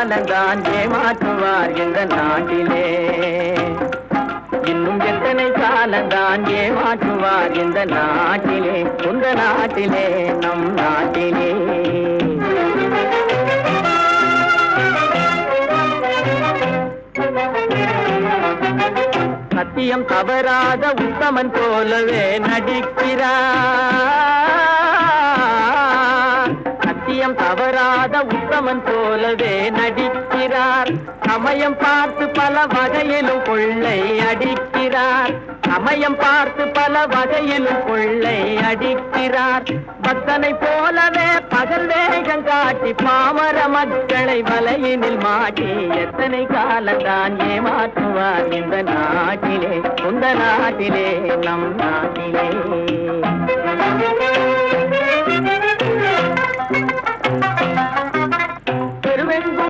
காலந்தான் ஏமாற்றுவார் இந்த நாட்டிலே. இன்னும் எத்தனை காலந்தான் ஏமாற்றுவார் இந்த நாட்டிலே, உந்த நாட்டிலே, நம் நாட்டிலே. சத்தியம் தவறாத உத்தமன் போலவே நடிக்கிறார். சத்தியம் தவறாத உத்தமன் போலவே நடிக்கிறார். சமயம் பார்த்து பல வகையிலும் கொள்ளை அடிக்கிறார். சமயம் பார்த்து பல வகையிலும் கொள்ளை அடிக்கிறார். பக்தனை போலவே பகல் வேகம் காட்டி பாமர மக்களை வலையினில் மாட்டி எத்தனை காலந்தான் ஏமாற்றுவார் இந்த நாட்டிலே, உந்த நாட்டிலே, நம் நாட்டிலே.